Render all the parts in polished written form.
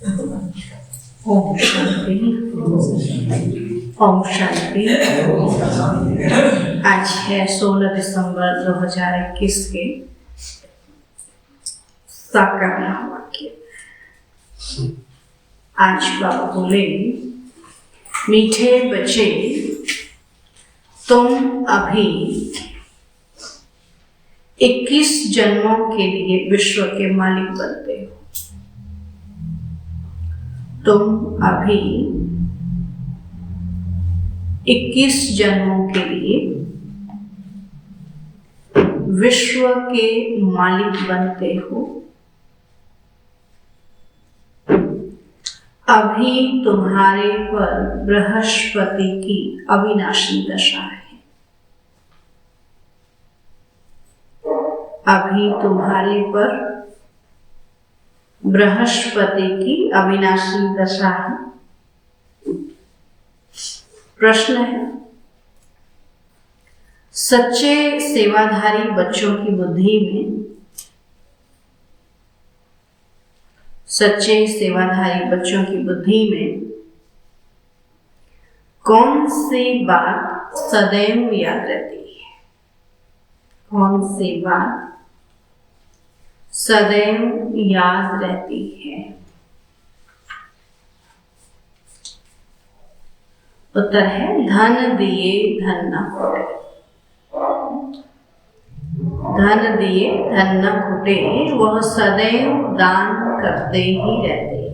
ओम शांति। ओम शांति। आज है 16 दिसंबर 2021 के साकार वाक्य। आज बाबा बोले, मीठे बच्चे, तुम अभी 21 जन्मों के लिए विश्व के मालिक बनते हो। तुम अभी 21 जन्मों के लिए विश्व के मालिक बनते हो। अभी तुम्हारे पर बृहस्पति की अविनाशी दशा है। अभी तुम्हारे पर बृहस्पति की अविनाशी दशा है। प्रश्न है, सच्चे सेवाधारी बच्चों की बुद्धि में, सच्चे सेवाधारी बच्चों की बुद्धि में कौन सी बात सदैव याद रहती है? कौन सी बात सदैव याद रहती है? उत्तर है, धन दिए धन न खुटे। धन दिए धन न खुटे, वह सदैव दान करते ही रहते हैं।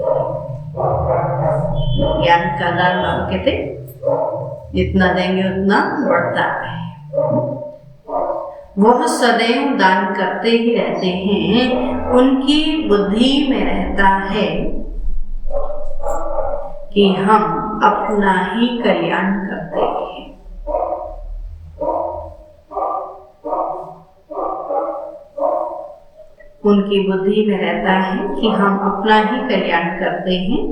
ज्ञान का दान बाबा कहते, जितना देंगे उतना बढ़ता है। वह सदैव दान करते ही रहते हैं। उनकी बुद्धि में रहता है कि हम अपना ही कल्याण करते हैं। उनकी बुद्धि में रहता है कि हम अपना ही कल्याण करते हैं।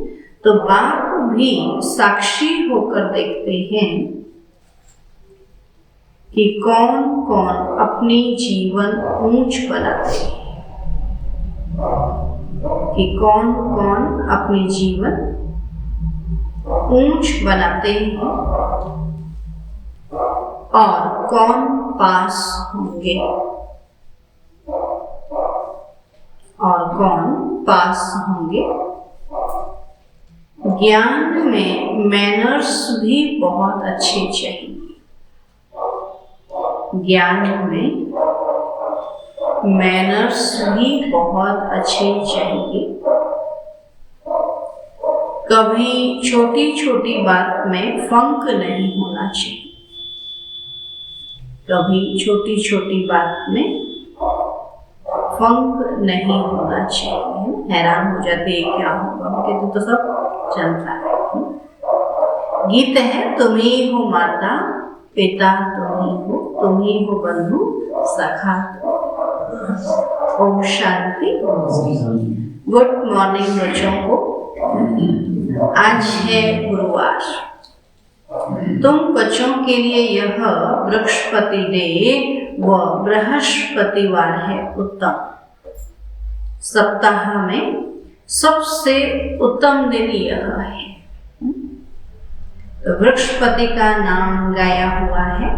तो बाप भी साक्षी होकर देखते हैं कि कौन कौन अपनी जीवन ऊंच बनाते हैं, कि कौन कौन अपनी जीवन ऊंच बनाते हैं और कौन पास होंगे और कौन पास होंगे। ज्ञान में मैनर्स भी बहुत अच्छे चाहिए। ज्ञान में मैनर्स भी बहुत अच्छे चाहिए। कभी छोटी छोटी बात में फंक नहीं होना चाहिए। कभी छोटी छोटी बात में फंक नहीं होना चाहिए। हैरान हो जाते हैं, क्या होगा, कहते तो सब चलता है। गीत है, तुम ही हो माता पिता, तुम ही हो बंधु सखा। ओम शांति। गुड मॉर्निंग बच्चों को। आज है गुरुवार। तुम बच्चों के लिए यह बृहस्पति डे व बृहस्पतिवार है उत्तम। सप्ताह में सबसे उत्तम दिन यह है। बृहस्पति का नाम गाया हुआ है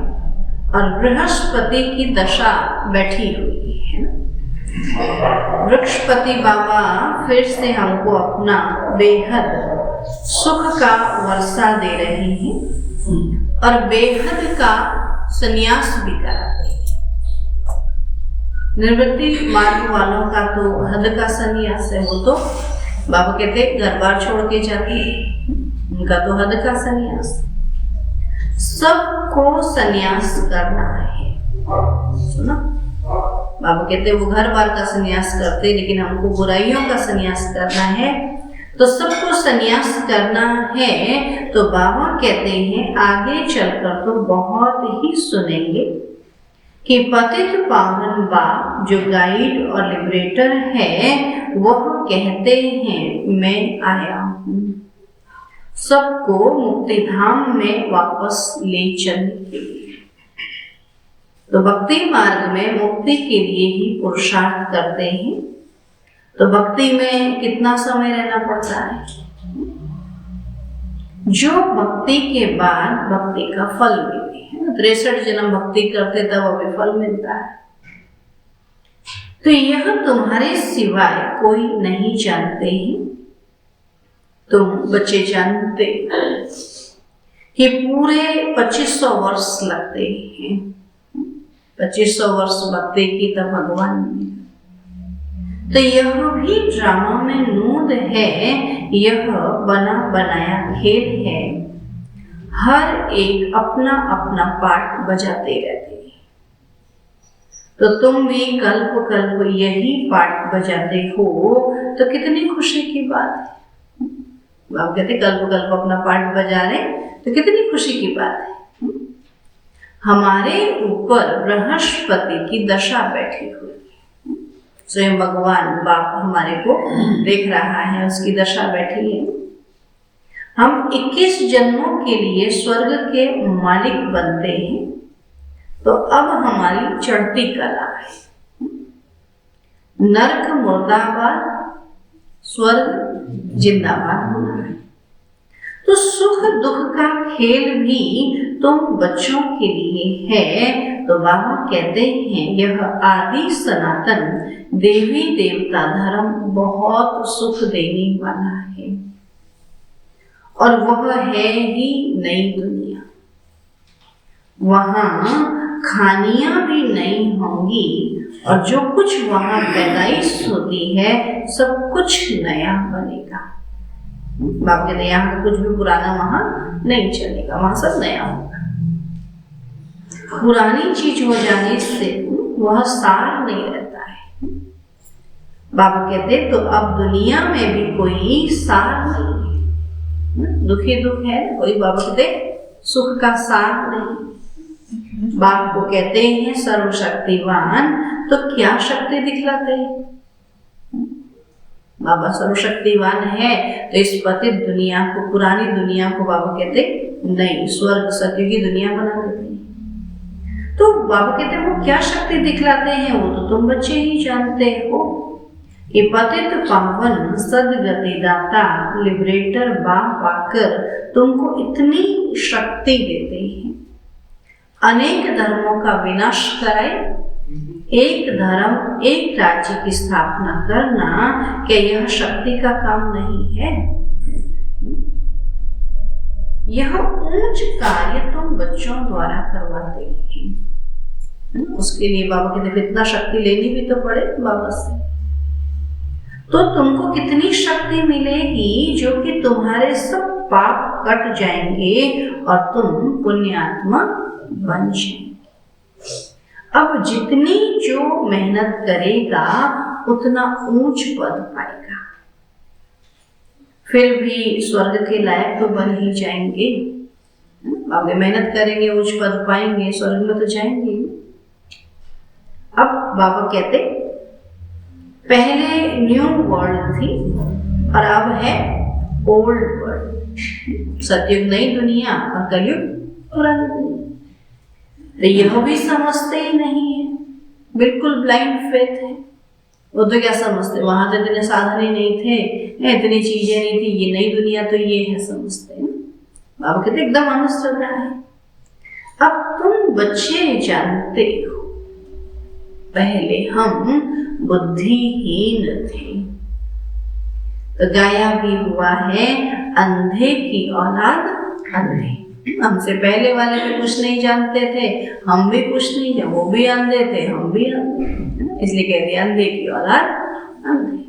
और बृहस्पति की दशा बैठी हुई है। बृहस्पति बाबा फिर से हमको अपना बेहद सुख का वर्षा दे रहे हैं और बेहद का संन्यास भी कराते हैं। निवृत्ति मार्ग वालों का तो हद का संन्यास है। वो तो बाबा कहते घर बार छोड़ के जाते हैं, उनका तो हद का संन्यास। सबको संन्यास करना है। सुना, बाबा कहते वो घर बार का संन्यास करते, लेकिन हमको बुराइयों का संन्यास करना है। तो सबको संन्यास करना है। तो बाबा कहते हैं आगे चलकर तो बहुत ही सुनेंगे कि पतित पावन बाप जो गाइड और लिबरेटर है, वह कहते हैं मैं आया हूँ सबको मुक्ति धाम में वापस ले चलने के लिए। तो भक्ति मार्ग में मुक्ति के लिए ही पुरुषार्थ करते हैं। तो भक्ति में कितना समय रहना पड़ता है? जो भक्ति के बाद भक्ति का फल मिले है, 63 जन्म भक्ति करते तब अभी फल मिलता है। तो यह तुम्हारे सिवाय कोई नहीं जानते ही, तुम बच्चे जानते कि पूरे 2500 वर्ष लगते हैं। 2500 वर्ष भक्ति की तब भगवान मिले। तो यह भी ड्रामा में नूद है, यह बना बनाया खेल है। हर एक अपना अपना पार्ट बजाते रहते हैं। तो तुम भी कल्प कल्प यही पार्ट बजाते हो, तो कितनी खुशी की बात है। बाबा कहते कल्प कल्प अपना पार्ट बजा रहे, तो कितनी खुशी की बात है। हमारे ऊपर बृहस्पति की दशा बैठी हुई, स्वयं भगवान बाप हमारे को देख रहा है, उसकी दशा बैठी है। हम 21 जन्मों के लिए स्वर्ग के मालिक बनते हैं, तो अब हमारी चढ़ती कला है। नरक मुर्दाबाद, स्वर्ग जिंदाबाद होना है। तो सुख दुख का खेल भी तुम बच्चों के लिए है। तो बाबा कहते हैं यह आदि सनातन देवी देवता धर्म बहुत सुख देने वाला है, और वह है ही नई दुनिया। वहां खानियां भी नई होंगी, और जो कुछ वहां पैदाइश होती है सब कुछ नया बनेगा। बाप कहते हैं यहाँ कुछ भी पुराना वहां नहीं चलेगा, वहां सब नया होगा। पुरानी चीज हो जाने से वह सार नहीं रहता है। बाबा कहते तो अब दुनिया में भी कोई सार नहीं है। दुखी दुख है कोई, बाबा कहते सुख का सार नहीं। बाप को कहते हैं सर्वशक्तिवान, तो क्या शक्ति दिखलाते हैं? बाबा सर्वशक्तिवान है, तो इस पतित दुनिया को, पुरानी दुनिया को बाबा कहते नहीं, स्वर्ग सत्य की दुनिया बना देते हैं। तो बाबा कहते वो क्या शक्ति दिखलाते हैं, वो तो तुम बच्चे ही जानते हो। ये पतित पावन सदगति दाता लिबरेटर बाप आकर तुमको इतनी शक्ति देते हैं। अनेक धर्मों का विनाश कराए, एक धर्म एक राज्य की स्थापना करना, क्या यह शक्ति का काम नहीं है? यह ऊंच कार्य तुम बच्चों द्वारा करवाते हैं। उसके लिए बाबा कहते इतना शक्ति लेनी भी तो पड़े बाबा से। तो तुमको कितनी शक्ति मिलेगी जो कि तुम्हारे सब पाप कट जाएंगे और तुम पुण्यात्मा बन जाएंगे। अब जितनी जो मेहनत करेगा उतना ऊंच पद पाएगा। फिर भी स्वर्ग के लायक तो बन ही जाएंगे। आगे मेहनत करेंगे, उच्च पद पाएंगे, स्वर्ग में तो जाएंगे। अब बाबा कहते पहले न्यू वर्ल्ड थी और अब है ओल्ड वर्ल्ड। सतयुग नई दुनिया और कलयुग पुरानी दुनिया। तो यह भी समझते ही नहीं है, बिल्कुल ब्लाइंड फेथ है। वो तो क्या समझते, वहां तो इतने साधन ही नहीं थे, इतनी चीजें नहीं थी, ये नई दुनिया तो ये है समझते हैं। बाबा कहते एकदम अंधश्रद्धा है। अब तुम बच्चे जानते हो पहले हम बुद्धिहीन थे, तो गाया भी हुआ है अंधे की औलाद अंधे। हमसे पहले वाले भी कुछ नहीं जानते थे, हम भी कुछ नहीं जानते, वो भी अंधे थे, हम भी अंधे, इसलिए कहते अंधे की औलाद अंधे।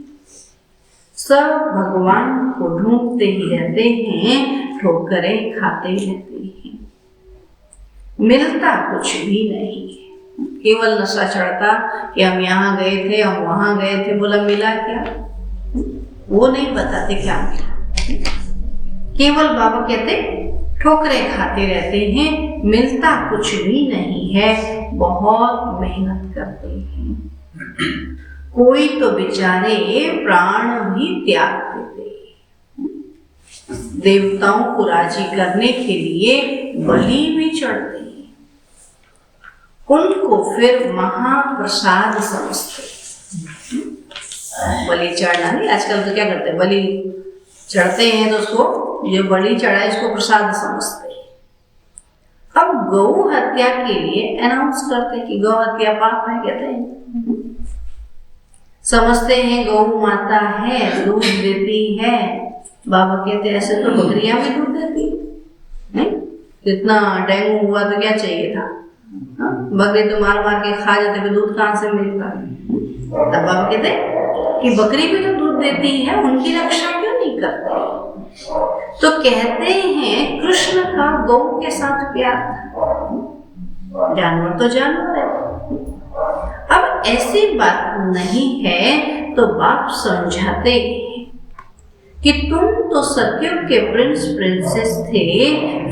सब भगवान को ढूंढते ही रहते हैं, ठोकरें खाते रहते हैं, मिलता कुछ भी नहीं है। केवल नशा चढ़ता कि हम यहाँ गए थे, हम वहां गए थे, बोला मिला क्या, वो नहीं बताते क्या मिला। केवल बाबा कहते ठोकरें खाते रहते हैं, मिलता कुछ भी नहीं है, बहुत मेहनत करते हैं। कोई तो बेचारे प्राण भी त्याग देते हैं, देवताओं को राजी करने के लिए बलि भी चढ़ते हैं, उनको फिर महाप्रसाद समझते। बलि चढ़ना नहीं, आजकल तो क्या करते हैं, बलि चढ़ते हैं तो उसको जो बलि चढ़ा है इसको प्रसाद समझते हैं। अब गौ हत्या के लिए अनाउंस करते हैं कि गौ हत्या पाप है, कहते हैं, समझते हैं गौ माता है, दूध देती है। बाबा कहते हैं ऐसे तो बकरियां भी दूध देती नहीं, इतना डेंगू हुआ तो क्या चाहिए था, बकरी तो मार मार के खा जाते, फिर दूध कहाँ से मिलता। तब बाबा कहते कि बकरी भी तो दूध देती है, उनकी रक्षा क्यों नहीं करते। तो कहते हैं कृष्ण का गौ के साथ प्यार था, जानवर तो जानवर है। अब ऐसी बात नहीं है तो बाप समझाते हैं कि तुम तो सतयुग के प्रिंस प्रिंसेस थे,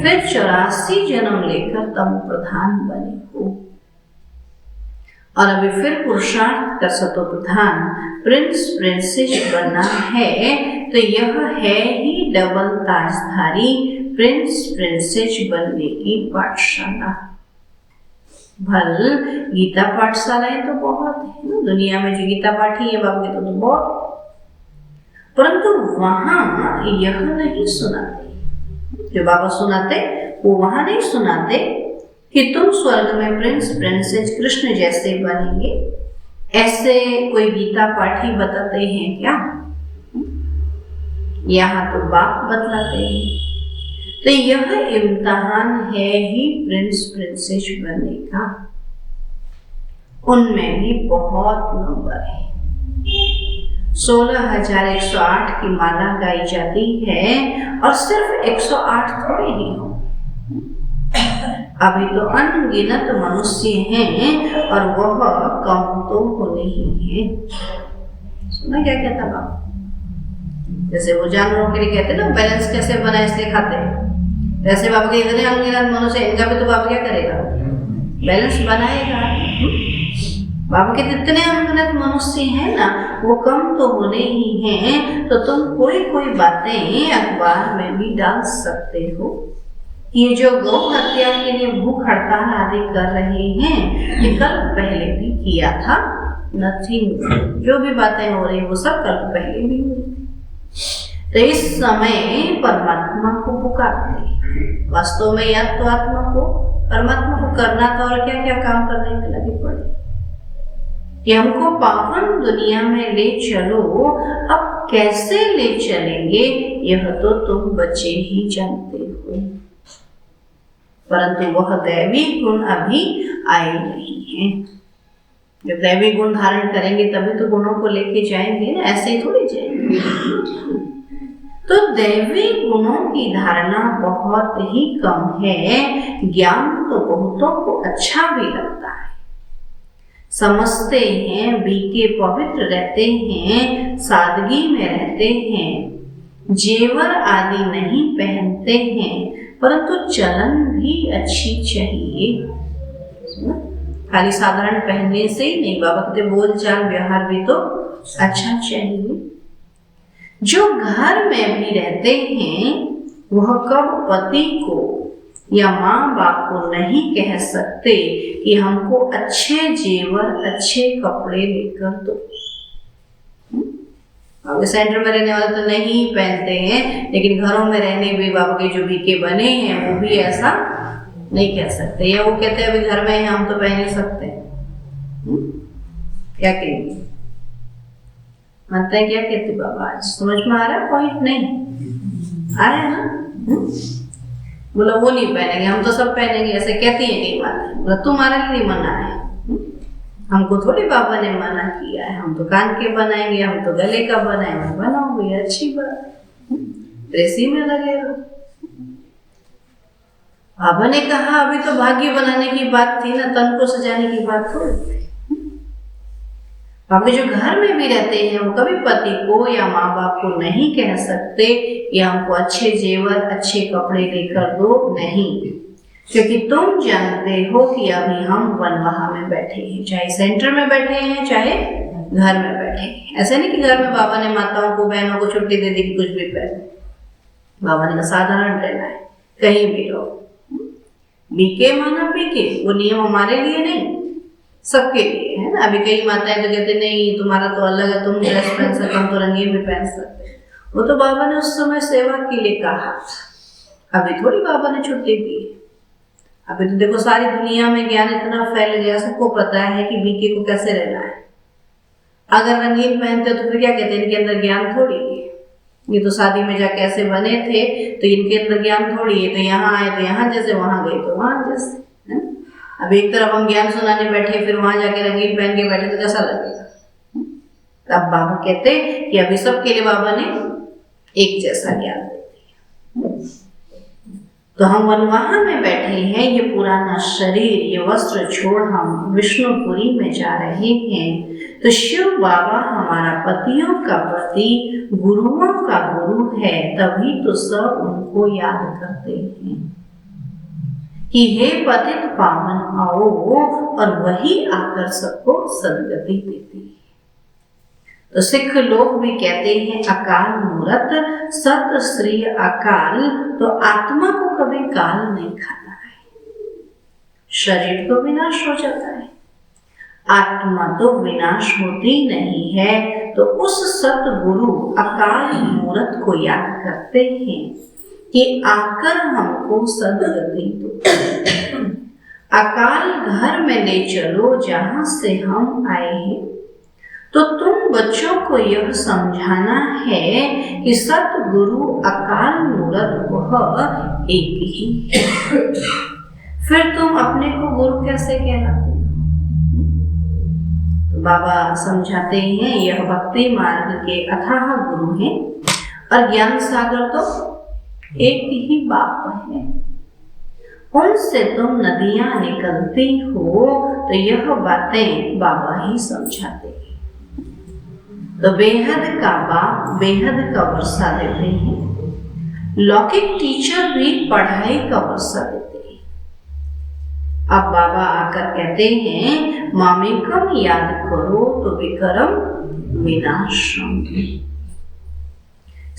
फिर 84 जन्म लेकर तुम प्रधान बने हो, और अभी फिर पुरुषार्थ कर सतो प्रधान प्रिंस प्रिंसेस बनना है, तो यह है ही डबल ताजधारी प्रिंस प्रिंसेस बनने की पाठशाला। भल गीता पाठशालाएं तो बहुत है दुनिया में, जो गीता पाठी है बाबू के तो बहुत, परंतु वहां यह नहीं सुनाते, जो बाबा सुनाते वो वहां नहीं सुनाते कि तुम स्वर्ग में प्रिंस प्रिंसेस कृष्ण जैसे बनेंगे, ऐसे कोई गीता पाठी बताते हैं क्या। यहाँ तो बाप बतलाते हैं। तो यह इम्तिहान है ही प्रिंस प्रिंसेस बनने का, उनमें भी बहुत नंबर है। 16,108 की माला गाई जाती है और सिर्फ 108 थोड़े ही हो, अभी तो अनगिनत मनुष्य हैं और वह कम तो होने ही है। सुना क्या कहता बाबा, जैसे वो जानवरों के लिए कहते ना बैलेंस कैसे बना इसलिए खाते हैं, वैसे बाबा के इतने अनगिनत मनुष्य, इनका भी तो बाबा क्या करेगा, बैलेंस बनाएगा। बाबा के जितने अनगिनत मनुष्य हैं ना वो कम तो होने ही हैं। तो तुम कोई कोई बातें अखबार में भी डाल सकते हो। ये जो गौ हत्या के लिए भूख हड़ताल आदि कर रहे हैं, ये कल पहले भी किया था, नथिंग, जो भी बातें हो रही वो सब कल पहले भी हुई। तो इस समय परमात्मा को पुकारते, वास्तव में याद तो आत्मा को, परमात्मा को करना था और क्या क्या काम करने में लगे पड़े कि हमको पावन दुनिया में ले चलो। अब कैसे ले चलेंगे यह तो तुम बच्चे ही जानते हो, परंतु वह दैवी गुण अभी आए नहीं है। जब दैवी गुण धारण करेंगे तभी तो गुणों को लेके जाएंगे ना, ऐसे ही थोड़ी जाएंगे। तो दैवी गुणों की धारणा बहुत ही कम है। ज्ञान तो बहुतों को अच्छा भी लगता है, समझते हैं, बीके पवित्र रहते हैं, सादगी में रहते हैं, जेवर आदि नहीं पहनते हैं, परंतु चलन भी अच्छी चाहिए। खाली साधारण पहनने से ही नहीं, बाबा कहते बोल चाल व्यवहार भी तो अच्छा चाहिए। जो घर में भी रहते हैं वह कब पति को या माँ बाप को नहीं कह सकते कि हमको अच्छे जेवर अच्छे कपड़े लेकर दो। अब सेंटर में रहने वाले तो नहीं पहनते हैं, लेकिन घरों में रहने भी बाबा के जो बीके बने हैं वो भी ऐसा नहीं कह सकते, या वो कहते हैं अभी घर में हैं हम तो पहन नहीं सकते। क्या कहेंगे, मानते हैं क्या कहते बाबा, आज समझ में आ रहा है पॉइंट, नहीं आ रहा है ना। बोला वो नहीं पहनेंगे, हम तो सब पहनेंगे, ऐसे कहती है कई बातें। बोला तुम्हारे लिए मना है, हमको थोड़ी बाबा ने मना किया है, हम तो कान के बनाएंगे, हम तो गले का बनाएंगे, बनाओ ये अच्छी बात, इसी में लगे रहो। बाबा ने कहा अभी तो भाग्य बनाने की बात थी ना, तन को सजाने की बात थोड़ी थी। बाबा जो घर में भी रहते हैं वो कभी पति को या माँ बाप को नहीं कह सकते कि हमको अच्छे जेवर अच्छे कपड़े लेकर दो, नहीं, क्योंकि तुम जानते हो कि अभी हम वनवाह में बैठे हैं, चाहे सेंटर में बैठे हैं चाहे घर में बैठे हैं। ऐसे नहीं कि घर में बाबा ने माताओं को बहनों को छुट्टी दे दी कि कुछ भी पहने। बाबा ने साधारण रहना है, कहीं भी रहो, बीके माना बीके, वो नियम हमारे लिए नहीं, सबके लिए, है ना। अभी कई माताएं तो कहते नहीं तुम्हारा तो अलग है, तुम ड्रेस पहन सकते, हम तो रंगीन भी पहन सकते। वो तो बाबा ने उस समय सेवा के लिए कहा, अभी थोड़ी बाबा ने छुट्टी दी। अभी तो देखो सारी दुनिया में ज्ञान इतना फैल गया, सबको पता है कि बीके को कैसे रहना है। अगर रंगीन पहनते तो फिर क्या कहते हैं, इनके अंदर ज्ञान थोड़ी है, ये तो शादी में जाके ऐसे बने थे तो इनके अंदर ज्ञान थोड़ी है, तो यहाँ आए तो यहाँ जैसे, वहां गए तो वहां जैसे, है। अब एक तरफ हम ज्ञान सुनाने बैठे, फिर वहां जाके रंगीन पहन के बैठे तो कैसा लगेगा। अब बाबा कहते कि अभी सबके लिए बाबा ने एक जैसा ज्ञान दे दिया। तो हम वनवाहा में बैठे हैं, ये पुराना शरीर, ये वस्त्र छोड़ हम विष्णुपुरी में जा रहे हैं। तो शिव बाबा हमारा पतियों का पति, गुरुओं का गुरु है, तभी तो सब उनको याद करते हैं कि हे पतित पावन आओ, और वही आकर सबको सदगति देती है। तो सिख लोग भी कहते हैं अकाल मूरत सत श्री अकाल, तो आत्मा को कभी काल नहीं खाना है। शरीर तो विनाश हो जाता है, आत्मा तो विनाश होती नहीं है। तो उस सतगुरु अकाल मूरत को याद करते हैं कि आकर हमको सदगति दो। अकाल घर में ले चलो जहां से हम आए हैं। तो तुम बच्चों को यह समझाना है कि सतगुरु अकाल मूरत वह एक ही है। फिर तुम अपने को गुरु कैसे कहलाते हो? तो बाबा समझाते हैं यह भक्ति मार्ग के अथाह गुरु हैं, और ज्ञान सागर तो एक ही बाप है। उनसे तुम नदियां निकलती हो, तो यह बातें बाबा ही समझाते हैं। तो बेहद का बाप बेहद का वर्षा देते हैं, लौकिक टीचर भी पढ़ाई का वर्षा देते हैं। अब बाबा आकर कहते हैं मामेकम याद करो तो विक्रम विनाशम।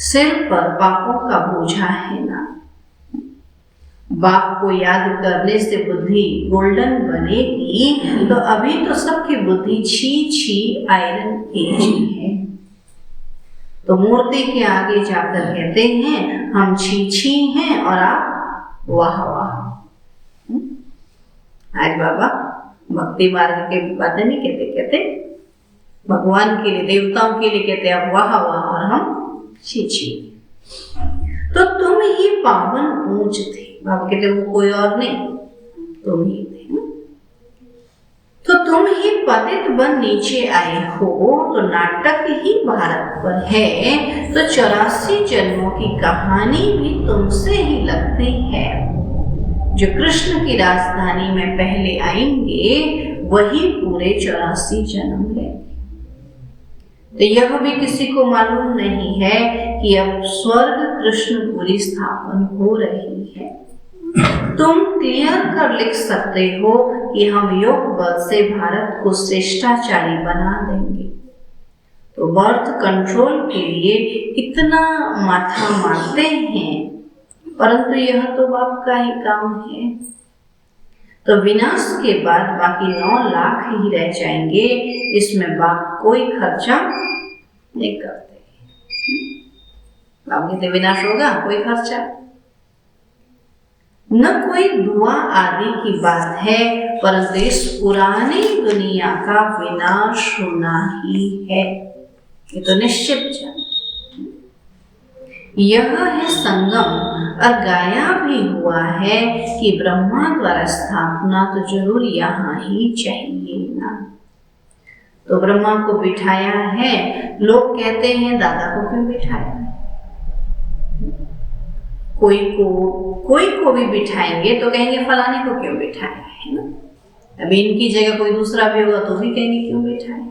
सिर पर पापों का बोझा है ना, बाप को याद करने से बुद्धि गोल्डन बनेगी। तो अभी तो सबकी बुद्धि छी छी आयरन एज है। तो मूर्ति के आगे जाकर कहते हैं हम छी छी हैं और आप वाह वाह। आज बाबा भक्ति मार्ग के बातें नहीं कहते भगवान के लिए, देवताओं के लिए कहते आप वाह वाह और हम छी छी। तो तुम ही पावन ऊंच थे, बाबा कहते वो कोई और नहीं, तुम ही थे। तो तुम ही पतित बन नीचे आए हो, तो नाटक ही भारत पर है। तो 84 जन्मों की कहानी भी तुमसे ही लगती है। जो कृष्ण की राजधानी में पहले आएंगे वही पूरे 84 जन्म लेंगे। तो यह भी किसी को मालूम नहीं है कि अब स्वर्ग कृष्णपुरी स्थापन हो रही है। तुम क्लियर कर लिख सकते हो कि हम योग बल से भारत को श्रेष्ठाचारी बना देंगे। तो बर्थ कंट्रोल के लिए इतना माथा मारते हैं, परंतु यह तो बाप का ही काम है। तो विनाश के बाद बाकी 9 लाख ही रह जाएंगे, इसमें बाप कोई खर्चा नहीं करते। बाप कहते विनाश होगा, कोई खर्चा न, कोई दुआ आदि की बात है, परंतु इस पुरानी दुनिया का विनाश होना ही है, ये तो निश्चित जान। यह है संगम, और गाया भी हुआ है कि ब्रह्मा द्वारा स्थापना तो जरूर यहाँ ही चाहिए ना। तो ब्रह्मा को बिठाया है, लोग कहते हैं दादा को क्यों बिठाया है? कोई को भी बिठाएंगे तो कहेंगे फलाने को क्यों बिठाया है ना। अभी इनकी जगह कोई दूसरा भी होगा तो भी कहेंगे क्यों बिठाया।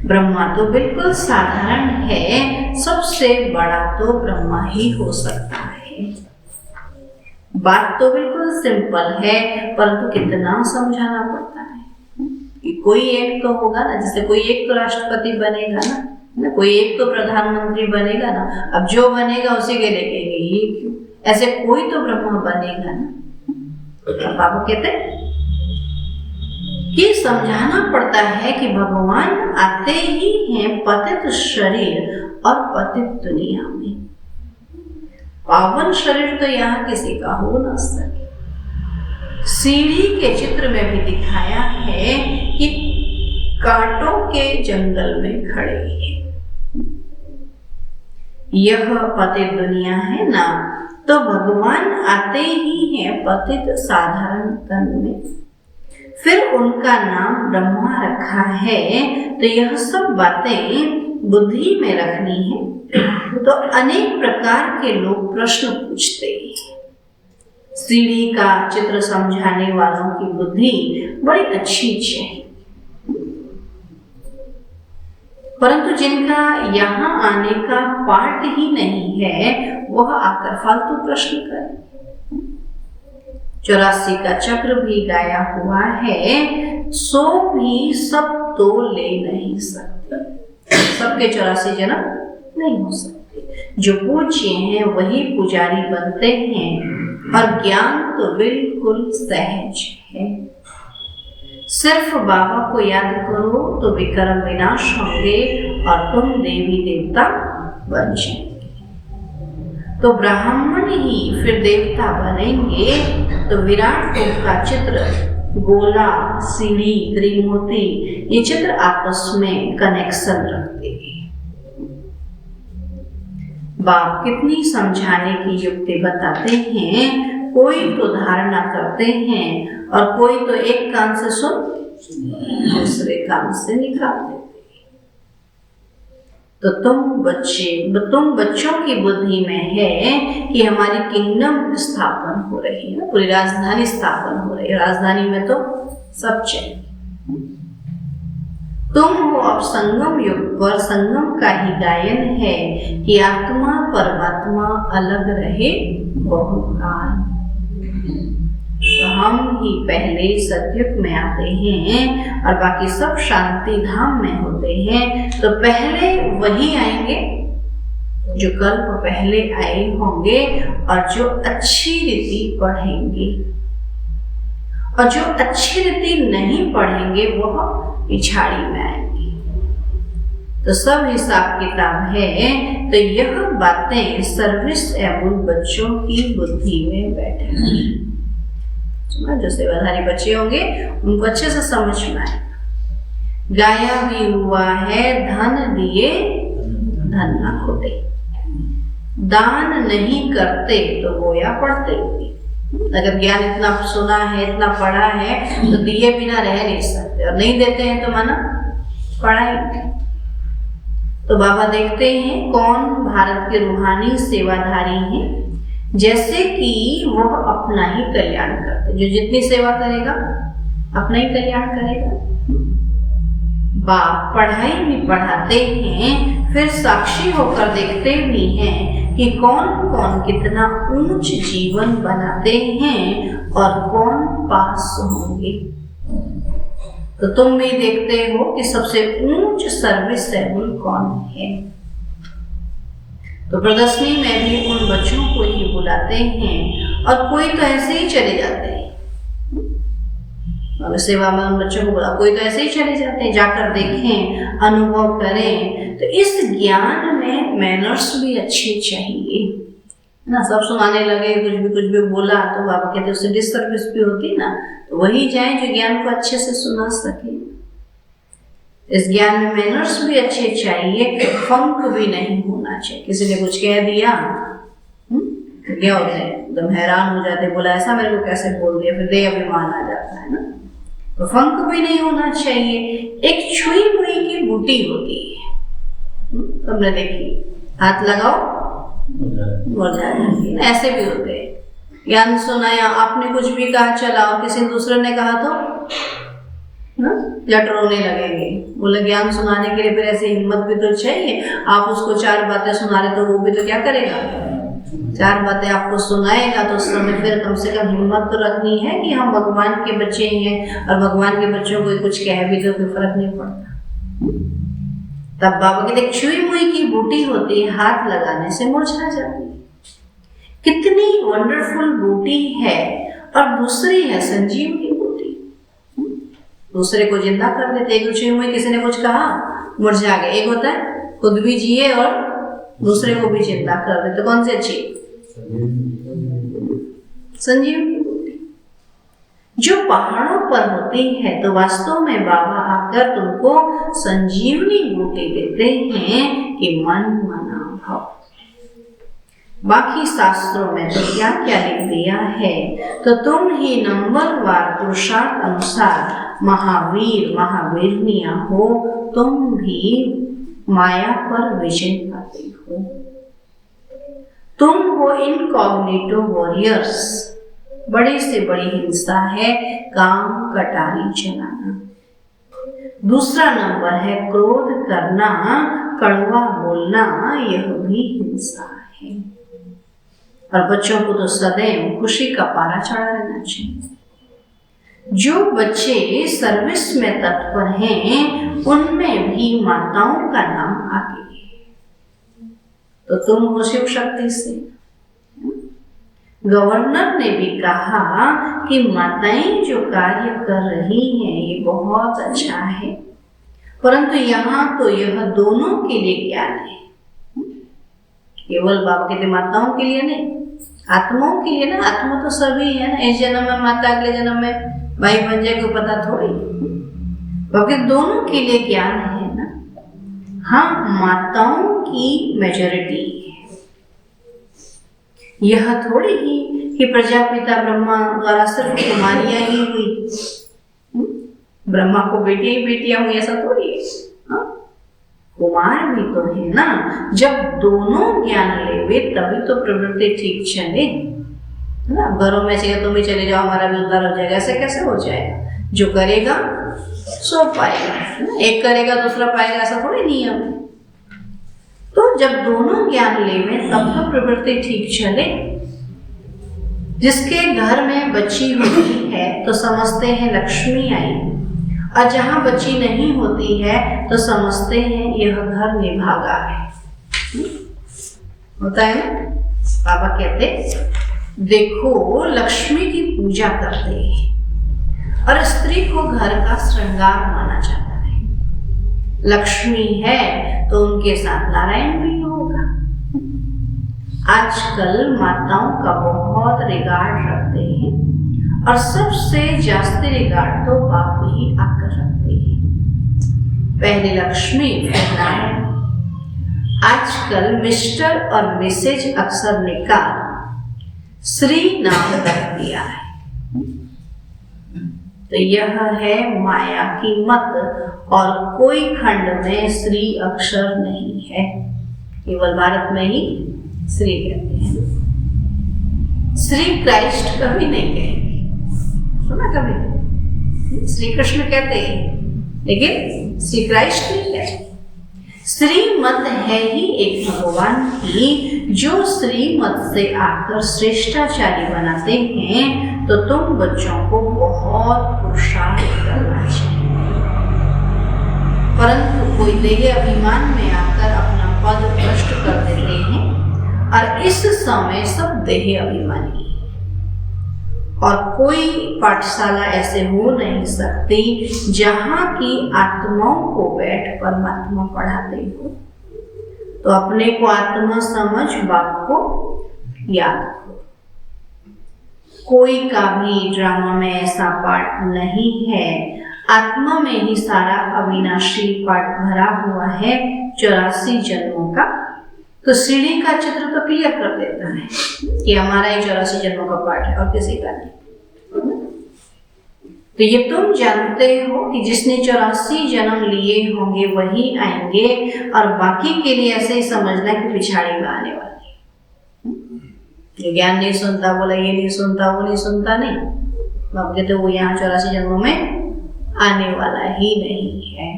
ब्रह्मा तो बिल्कुल साधारण है, सबसे बड़ा तो ब्रह्मा ही हो सकता है। बात तो बिल्कुल सिंपल है, परंतु कितना समझाना पड़ता है कि कोई एक तो होगा ना, जैसे कोई एक तो राष्ट्रपति बनेगा ना, कोई एक तो प्रधानमंत्री बनेगा ना। अब जो बनेगा उसी के देखेंगे ये क्यों, ऐसे कोई तो ब्रह्मा बनेगा ना। अब बाबा कहते कि समझाना पड़ता है कि भगवान आते ही हैं पतित शरीर और पतित दुनिया में। पावन शरीर तो यहाँ किसी का हो न सके। सीढ़ी के चित्र में भी दिखाया है कि कांटों के जंगल में खड़े हैं। यह पतित दुनिया है ना, तो भगवान आते ही हैं पतित साधारण तन में। फिर उनका नाम ब्रह्मा रखा है, तो यह सब बातें बुद्धि में रखनी है। तो अनेक प्रकार के लोग प्रश्न पूछते हैं। सीढ़ी का चित्र समझाने वालों की बुद्धि बड़ी अच्छी चाहिए, परंतु जिनका यहाँ आने का पाठ ही नहीं है, वह आकर फालतू प्रश्न करें। 84 का चक्र भी गाया हुआ है, सो भी सब तो ले नहीं सकते। सबके 84 जन्म नहीं हो सकते। जो पूज्य हैं वही पुजारी बनते हैं, और ज्ञान तो बिल्कुल सहज है। सिर्फ बाबा को याद करो तो विकर्म विनाश होंगे और तुम देवी देवता बन जाएंगे। तो ब्राह्मण ही फिर देवता बनेंगे। तो विराट रूप का चित्र, गोला, सीढ़ी, त्रिमूर्ति, ये चित्र आपस में कनेक्शन रखते हैं। बाप कितनी समझाने की युक्ति बताते हैं। कोई तो धारणा करते हैं और कोई तो एक कान से सुन दूसरे कान से निकाल देते हैं। तो तुम बच्चों की बुद्धि में है कि हमारी किंगडम स्थापन हो रही है, पूरी राजधानी स्थापन हो रही है। राजधानी में तो सब चाहिए। तुम हो अब संगम युग पर संगम का ही गायन है कि आत्मा परमात्मा अलग रहे बहुकाल। तो हम ही पहले सतयुग में आते हैं और बाकी सब शांति धाम में होते हैं। तो पहले वही आएंगे जो कल्प पहले आए होंगे और जो अच्छी रीति पढ़ेंगे, और जो अच्छी रीति नहीं पढ़ेंगे वह पिछाड़ी में आएंगे। तो सब हिसाब किताब है। तो यह बातें सर्विस एबल बच्चों की बुद्धि में बैठेंगी। जो सेवाधारी बच्चे होंगे उनको अच्छे से समझ में आएगा। गाया भी हुआ है, धन दिए धन ना खोटे। दान नहीं करते तो गोया पढ़ते हुए। अगर ज्ञान इतना सुना है, इतना पढ़ा है, तो दिए बिना रह नहीं सकते, और नहीं देते हैं तो माना पढ़ाई। तो बाबा देखते हैं कौन भारत के रूहानी सेवाधारी हैं, जैसे कि वह अपना ही कल्याण करते। जो जितनी सेवा करेगा अपना ही कल्याण करेगा। बाप पढ़ाई भी पढ़ाते हैं, फिर साक्षी होकर देखते भी हैं कि कौन कौन कितना ऊंच जीवन बनाते हैं और कौन पास होंगे। तो तुम भी देखते हो कि सबसे ऊंच सर्विस लेवल कौन है। तो प्रदर्शनी में भी उन बच्चों को ही बुलाते हैं, और कोई तो ऐसे ही चले जाते हैं। सेवा में उन बच्चों को बुला, कोई तो ऐसे ही चले जाते हैं। जाकर देखें, अनुभव करें। तो इस ज्ञान में मैनर्स भी अच्छे चाहिए ना। सब सुनाने लगे, कुछ भी बोला तो बाबा कहते उससे डिसर्विस भी होती ना। तो वही जाए जो ज्ञान को अच्छे से सुना सके। इस ज्ञान में मैनर्स भी अच्छे चाहिए, फंक भी नहीं होना चाहिए। किसी ने कुछ कह दिया, क्या होते हैं एकदम हैरान हो जाते, बोला ऐसा मेरे को कैसे बोल दिया, फिर देह अभिमान आ जाता है ना। तो फंक भी नहीं होना चाहिए। एक छुई हुई की बूटी होती है, तुमने देखी, हाथ लगाओ मुरझा जाती है। ऐसे भी होते हैं। ज्ञान सुनाया, आपने कुछ भी कहा चला, और किसी दूसरे ने कहा तो लटरोने लगेंगे। बोले ज्ञान सुनाने के लिए फिर ऐसी हिम्मत भी तो चाहिए। आप उसको 4 बातें सुना रहे तो वो भी तो क्या करेगा, 4 बातें आपको सुनाएगा। तो उस समय फिर कम से कम हिम्मत तो रखनी है कि हम भगवान के बच्चे हैं, और भगवान के बच्चों को कुछ कह भी तो कोई फर्क नहीं पड़ता। तब बाबा कहते छुई मुई की बूटी होती है, हाथ लगाने से मुरझा जाती है। कितनी वंडरफुल बूटी है। और दूसरी है संजीव की बूटी। दूसरे को जिंदा कर देते। एक दूसरे में किसी ने कुछ कहा, मुरझा गए। एक होता है खुद भी जिए और दूसरे को भी जिंदा कर देते। कौन सी अच्छी? संजीवनी बूटी जो पहाड़ों पर होती है, तो वास्तव में बाबा आकर तुमको संजीवनी बूटी देते हैं कि मन मना भाव। बाकी शास्त्रों में तो क्या क्या लिख दिया है, तो तुम ही नंबरवार पुरुषार्थ अनुसार महावीर महावीरनिया हो, तुम भी माया पर विजय पाते हो। तुम हो इनकॉग्निटो वॉरियर्स। बड़ी से बड़ी हिंसा है काम कटारी चलाना। दूसरा नंबर है क्रोध करना, कड़वा बोलना, यह भी हिंसा है। और बच्चों को तो सदैव खुशी का पारा चढ़ा रहना चाहिए। जो बच्चे सर्विस में तत्पर हैं, उनमें भी माताओं का नाम आगे है। तो तुम हो शिव शक्ति से। गवर्नर ने भी कहा कि माताएं जो कार्य कर रही हैं ये बहुत अच्छा है, परंतु यहाँ तो यह दोनों के लिए ज्ञान है। केवल बाप कहते माताओं के लिए नहीं, आत्माओं के लिए ना। आत्मा तो सभी है ना। इस जन्म में माता, अगले जन्म में भाई बन जाए, कोई पता थोड़ी। क्योंकि दोनों के लिए ज्ञान है ना। हाँ, माताओं की मेजॉरिटी है। यह थोड़ी ही कि प्रजापिता ब्रह्मा द्वारा सिर्फ कुमारियां ही हुई, ब्रह्मा को बेटियां ही बेटियां हुई, ऐसा थोड़ी है। हाँ? कुमार भी तो है ना। जब दोनों ज्ञान लेवे तभी तो प्रवृत्ति ठीक चले ना। घरों में से तुम ही चले जाओ, हमारा भी उद्धार हो जाएगा, ऐसे कैसे हो जाएगा? जो करेगा सो पाएगा। एक करेगा दूसरा पाएगा, ऐसा थोड़ी नियम है। तो जब दोनों ज्ञान लेवे तब तो प्रवृत्ति ठीक चले। जिसके घर में बच्ची होती है तो समझते हैं लक्ष्मी आई, और जहां बच्ची नहीं होती है तो समझते हैं यह घर निभागा है। होता है ना। बाबा कहते देखो लक्ष्मी की पूजा करते हैं और स्त्री को घर का श्रृंगार माना जाता है। लक्ष्मी है तो उनके साथ नारायण भी होगा। आजकल माताओं का बहुत रिगार्ड रखते हैं और सबसे जास्ती रिगार्ड तो बाप ही आकर रखते हैं। पहले लक्ष्मी फिर नारायण। आजकल मिस्टर और मिसेज अक्सर निकाल श्री नाम रख दिया है। तो यह है माया की मत, और कोई खंड में श्री अक्षर नहीं है, केवल भारत में ही श्री कहते हैं। श्री क्राइस्ट कभी नहीं कहेंगे, सुना कभी? श्री कृष्ण कहते हैं लेकिन श्री क्राइस्ट नहीं कहते। श्रीमत है ही एक भगवान की, जो श्रीमत से आकर श्रेष्ठाचारी बनाते हैं। तो तुम बच्चों को बहुत पुरुषार्थ करना चाहिए, परंतु कोई देह अभिमान में आकर अपना पद भ्रष्ट कर देते हैं। और इस समय सब देह अभिमानी, और कोई पाठशाला ऐसे हो नहीं सकती जहां की आत्माओं को बैठ परमात्मा पढ़ाते हो। तो अपने को आत्मा समझ, बाप को याद करो। कोई का भी ड्रामा में ऐसा पार्ट नहीं है। आत्मा में ही सारा अविनाशी पार्ट भरा हुआ है 84 जन्मों का। तो सीढ़ी का चित्र तो क्लियर कर देता है कि हमारा ही 84 जन्मों का पार्ट है और किसी का नहीं। तो ये तुम जानते हो कि जिसने 84 जन्म लिए होंगे वही आएंगे, और बाकी के लिए ऐसे ही समझना कि पिछाड़ी में आने वाली है। ये ज्ञान नहीं सुनता, बोला ये नहीं सुनता, वो नहीं सुनता, नहीं। बाप कहते वो यहाँ 84 जन्मों में आने वाला ही नहीं है।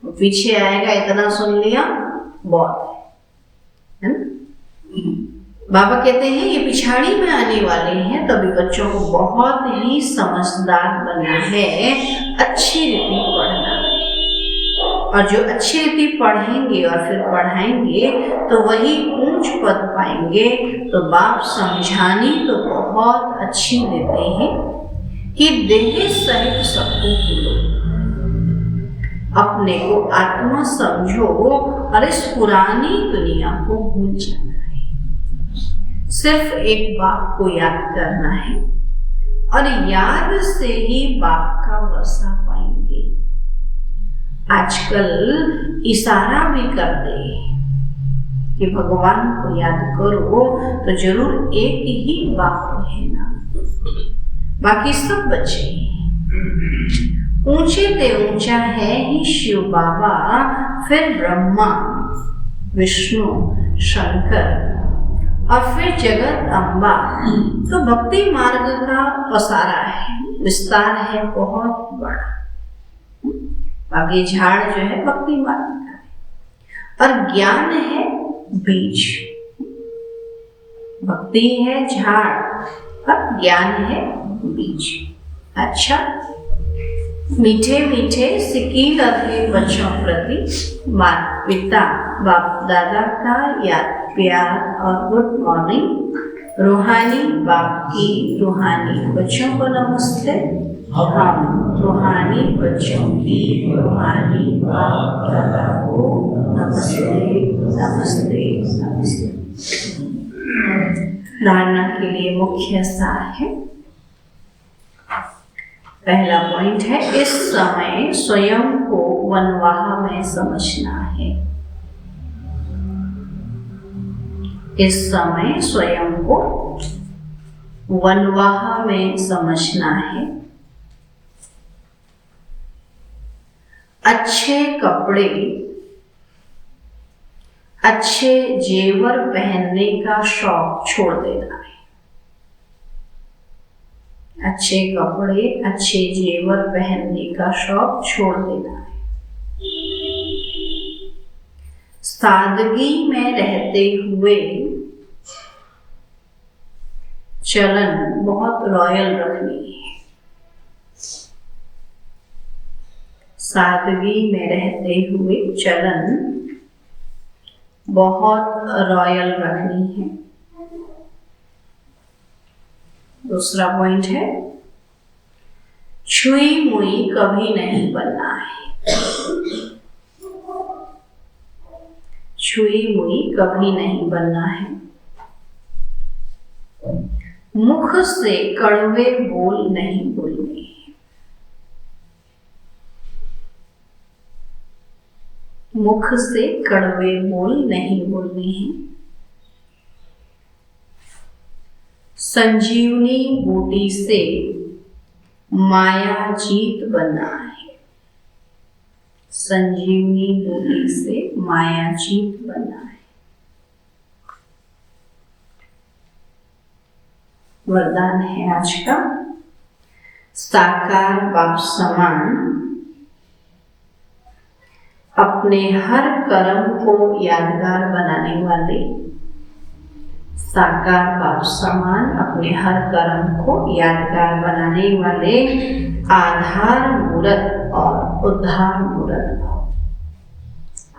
वो पीछे आएगा, इतना सुन लिया बहुत है ना। बाबा कहते हैं ये पिछाड़ी में आने वाले हैं, तभी बच्चों को बहुत ही समझदार बनना है, अच्छी रीति पढ़ना है। और जो अच्छी रीति पढ़ेंगे और फिर पढ़ाएंगे तो वही ऊंच पद पाएंगे। तो बाप समझानी तो बहुत अच्छी देते हैं। कि देह सहित सबको भूलो, अपने को आत्मा समझो और इस पुरानी दुनिया को भूल जाना है। सिर्फ एक बाप को याद करना है और याद से ही बाप का वर्षा पाएंगे। आजकल इशारा भी करते हैं कि भगवान को याद करो तो जरूर एक ही बाप है ना, बाकी सब बच्चे हैं। ऊंचे ते ऊंचा है ही शिव बाबा, फिर ब्रह्मा, विष्णु, शंकर और फिर जगत अम्बा। तो भक्ति मार्ग का पसारा है, विस्तार है बहुत बड़ा। बाकी झाड़ जो है भक्ति मार्ग का है और ज्ञान है बीज। भक्ति है झाड़ और ज्ञान है बीज। अच्छा, मीठे मीठे सिकील थे बच्चों प्रति माता पिता बाप दादा का याद प्यार और गुड मॉर्निंग। रूहानी बाप की रूहानी बच्चों को नमस्ते। हम रूहानी बच्चों की रूहानी बाप दादा को नमस्ते नमस्ते नमस्ते। धारणा के लिए मुख्य सार है। पहला पॉइंट है, इस समय स्वयं को वनवाह में समझना है। इस समय स्वयं को वनवाह में समझना है। अच्छे कपड़े, अच्छे जेवर पहनने का शौक छोड़ देना है। अच्छे कपड़े, अच्छे जेवर पहनने का शौक छोड़ देना है। सादगी में रहते हुए चलन बहुत रॉयल रखनी है। सादगी में रहते हुए चलन बहुत रॉयल रखनी है। दूसरा पॉइंट है, छुई मुई कभी नहीं बनना है। छुई मुई कभी नहीं बनना है। मुख से कड़वे बोल नहीं बोलने हैं। मुख से कड़वे बोल नहीं बोलने हैं। संजीवनी बूटी से माया जीत बनना है। संजीवनी बूटी से माया जीत बनना है। वरदान है आज का, साकार बाप समान अपने हर कर्म को यादगार बनाने वाले। साकार बाप समान अपने हर कर्म को यादगार बनाने वाले आधार मूरत और उद्धार मूरत भाव।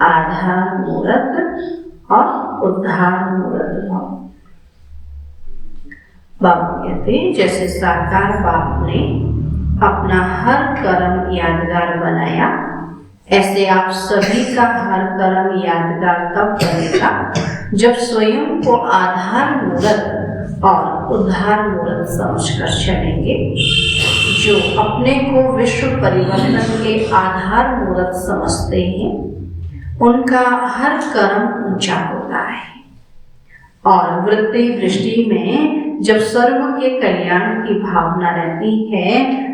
आधार मूरत और उद्धार मूरत भाव। बाबा कहते हैं, जैसे साकार बाप ने अपना हर कर्म यादगार बनाया, ऐसे आप सभी का हर कर्म यादगार तब बनेगा जब स्वयं को आधार मूरत और उद्धार मूरत समझकर चलेंगे। जो अपने को विश्व परिवर्तन के आधार मूरत समझते हैं, उनका हर कर्म ऊंचा होता है और वृत्ति दृष्टि में जब सर्व के कल्याण की भावना रहती है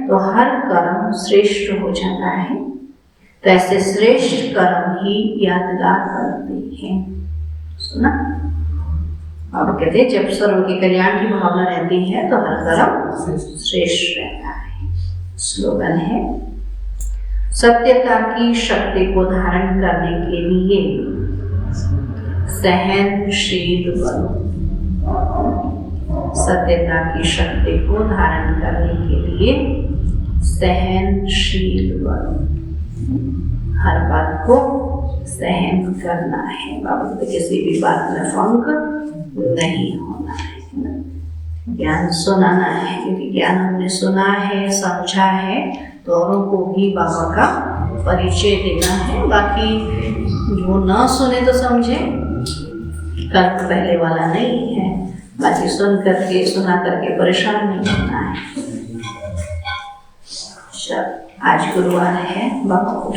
तो हर कर्म श्रेष्ठ हो जाता है। तो ऐसे श्रेष्ठ कर्म ही यादगार बनते हैं। सुना? अब कहते हैं, जब सर्व के कल्याण की भावना रहती है तो हर कर्म श्रेष्ठ रहता है। स्लोगन है, सत्यता की शक्ति को धारण करने के लिए सहनशील बनो। सत्यता की शक्ति को धारण करने के लिए सहनशील बनो। हर बात को सहन करना है। बाबा तो किसी भी बात में फंक नहीं होना है। ज्ञान सुनाना है, क्योंकि ज्ञान हमने सुना है, समझा है, तो औरों को भी बाबा का परिचय देना है। बाकी जो न सुने तो समझे, कर्म पहले वाला नहीं है। बाकी सुना करके परेशान नहीं होना है। आज गुरुवार है, बाबा को